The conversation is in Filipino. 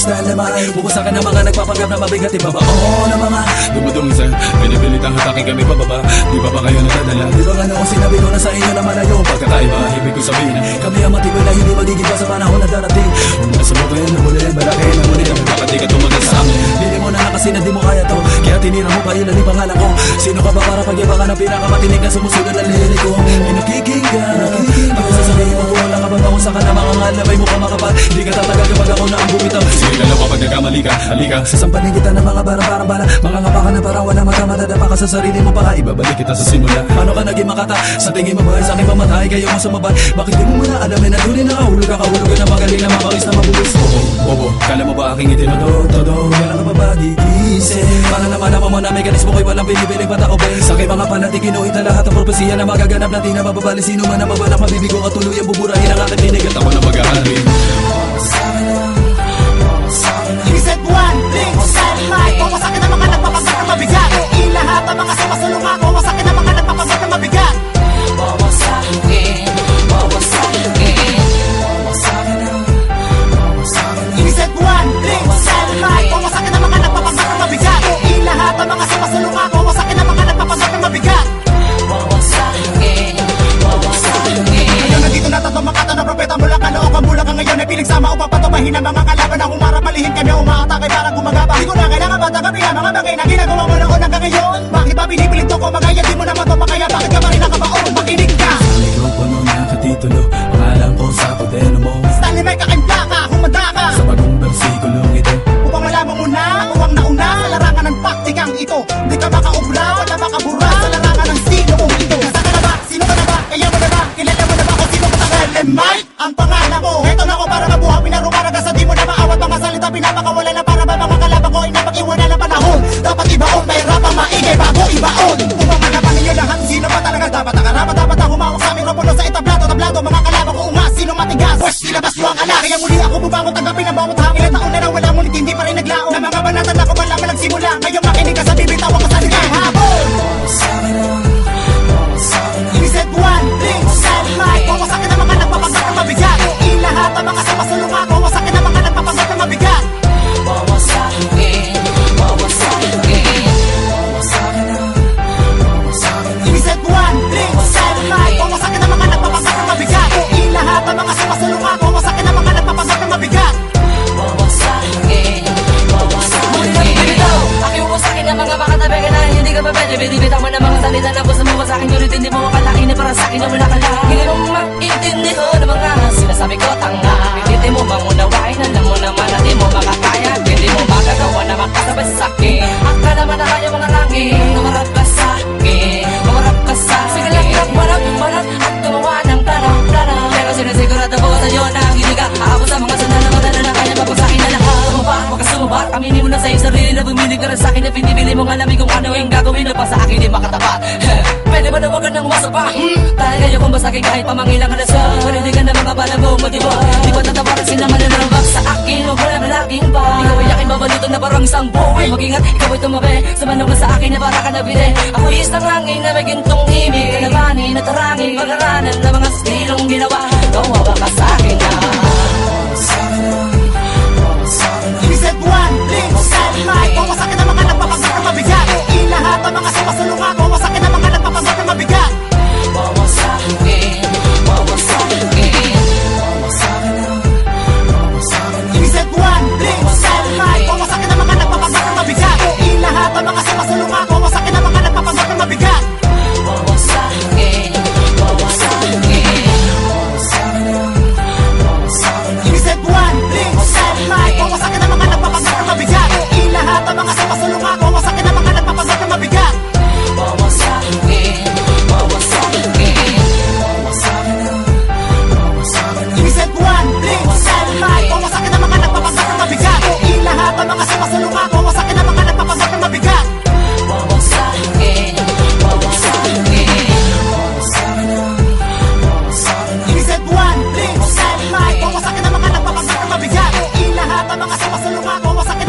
dynamite. Bubusakan ng mga nagpapanggap na mabigat, ibabao na mga dumudungsan, pinipilit ang hatakin kami pababa. Di ba kaya nadadala? Di ba nga noong sinabi ko na sa inyo na malayo Pagkakaiba, ibig ko sabihin kami ang matibay na hindi magiging pa sa panahon na darating. Huwag na sumukin, nabulin, balakin ang ngunit bakit di ka tumagal sa amin? Dili mo na kasi na di mo kaya to, kaya tinira mo pa yun ang pangalan ko. Sino ka ba para pagyabangan ng pinakamatinig na sumusunod ng lirik ko? Pinakikinggan ako sasabihin mo kung wala ka ba bangon sa ka na mga ngalabay mo ka makapal. Di ka tatagal kapag ako na ang bumitaw. Sige ka lang kapag nagkamali ka, halika. Sasampanin kita ng mga barang bala, mga ngapakan na parang wala mata, madadapa ka sa sarili mo baka Ibabalik kita sa simula. Paano ka naging makata? Sa tingin mo ba sa aking pamatay kayo ang sumabay? Bakit di mo muna alamin na tunay na kahulog ka na magaling na mabangis na mabulis? Bobo, kala mo ba aking itinodo? Todo, kailan ka pa ba gigising? Para naman naman mo na mekanismo ko'y walang binibiling patakobay. Sa aking mga panati kinuhit na lahat ang propesiya na magaganap na di na mababali. Sino man na mabalak mabibigo at tuluyang buburahin ang aking tinig. At ako na mag-aaral. He said one thing, dynamite. Wawasakin ang mga nagpapanggap na mabigat. Ilahat ang mga sumasulong ako. Wawasakin ang mga nagpapanggap na mabigat. He said one thing, dynamite. Wawasakin ang mga nagpapanggap na mabigat. Ilahat ang mga sumasulong ako. Wawasakin ang mga nagpapanggap na mabigat. Ngayon nandito na tatlong makata na propeta mula Caloocan, Bulacan. Ngayon ay pinagsama upang patubahin ang mga kalaban na humarap. Malihin kami umaatake para gumagaba. Di ko na kailangan matagabi ang mga bagay na ginagawa mo noon hanggang ngayon. Bakit ba pinipilit ko magaya? Di mo naman to makaya. Bakit ka pa rin nakabaon? Makinig ka. Sa mikropono nakatitulo, pangalan ko sa kudeno mo. Stanley may kakanta ka, humanda ka. Sa bagong bersikulong ito, Upang malaman mo na, uwang nauna sa larangan ng taktikang ito. Di ka makaubra, wala makabura sa larangan ng sinong ito. Nasa ka na ba? Sino ka na ba? Kaya mo na ba? Kilala mo na ba kung sino ka sa Mike? Ang pangalan ko, eto na ko para mabuha. Pinarumaraga sa di mo na maawat mga salita. Pinapakawala na para ba mga kalaban ko ay napag-iwanan ng panahon. Dapat ibaon, may rap ang maingay bago ibaon. Upang malaman ninyo lahat, sino ba talaga dapat ang karapat? Dapat ang humawak sa mikropono sa etablado, mga kalaban ko unga, sino matigas? Wes, ilabas mo ang anak. Kaya muli ako bumangon, tanggapin ang bawat hangin. Ilang taon na wala ngunit hindi pa rin naglaon. Na mga banatan ako wala man nagsimula. Ngayon makinig ka sa bibitawan ko sa liga. Habol! He said one thing, dynamite. Wawasakin ang mga nagpapanggap na mabigat. Ilahat ang mga sumasulong ako. Wawasakin ang mga nagpapanggap na mabigat. He said one thing, dynamite. Wawasakin ang mga nagpapanggap na mabigat. Ilahat ang mga sumasulong ako. Wawasakin ang mga nagpapanggap na mabigat. Aking ang mga makatabi ka na hindi ka pa pwede. Binibitaw mo na mga salita na gusto mo sa akin. Ngunit hindi mo makalaki na para sa akin na wala ka lang. Hindi mo maintindihan ng mga sinasabi ko tanga. Hindi mo bang unawain, alam mo naman na di mo makakaya. Hindi mo magagawa na makasabay sa akin. Akala naman na kaya mga langit. Umarap ka sa akin, umarap ka sa akin. Sige lang, marap at gumawa ng plano. Pero sinisigurado ko sa iyo na hindi ka aabot sa mga sandal na madala na kaya mapasakin na lahat. Huwag ka sumubat, aminin mo na sa iyong sarili na bumili ka rin sa akin na pinibili mong alamin kung ano yung gagawin na pa sa akin di makatapat. Pwede ba na wag ka nang umasa pa? Dahil kayo kung basagin kahit pamangilang ka na sa panindigan na mga balang mo matibo. Di ba tatawaran sila mananarambak sa akin? Huwag mo na malaking ba? Ikaw ay aking babalutong na parang isang buhay. Mag-ingat, ikaw ay tumabi sa manong ka sa akin na para ka nabili. Ako isang hangin na may gintong himig. Kalabanin at tarangin, pag-aralan na mga stilong ginawa. Gawa ba ka sa akin na? He said one thing, dynamite. Wawasakin ang mga nagpapanggap na mabigat. Ilahat ang mga sumasulong ako. Wawasakin ang mga nagpapanggap na mabigat. He said one thing, dynamite. Wawasakin ang mga nagpapanggap na mabigat. Ilahat ang mga sumasulong ako. Wawasakin ang mga nagpapanggap na mabigat. He said one thing, dynamite. Wawasakin ang mga nagpapanggap na mabigat. Ilahat ang mga sumasulong ako. Wawasakin ang mga nagpapanggap na mabigat. He said one thing, dynamite. Wawasakin ang mga nagpapanggap na mabigat. Ilahat ang mga sumasulong ako. Wawasakin ang mga nagpapanggap na mabigat. He said one thing, dynamite. Wawasakin ang mga nagpapanggap na mabigat. Ilahat ang mga sumasulong ako. Wawasakin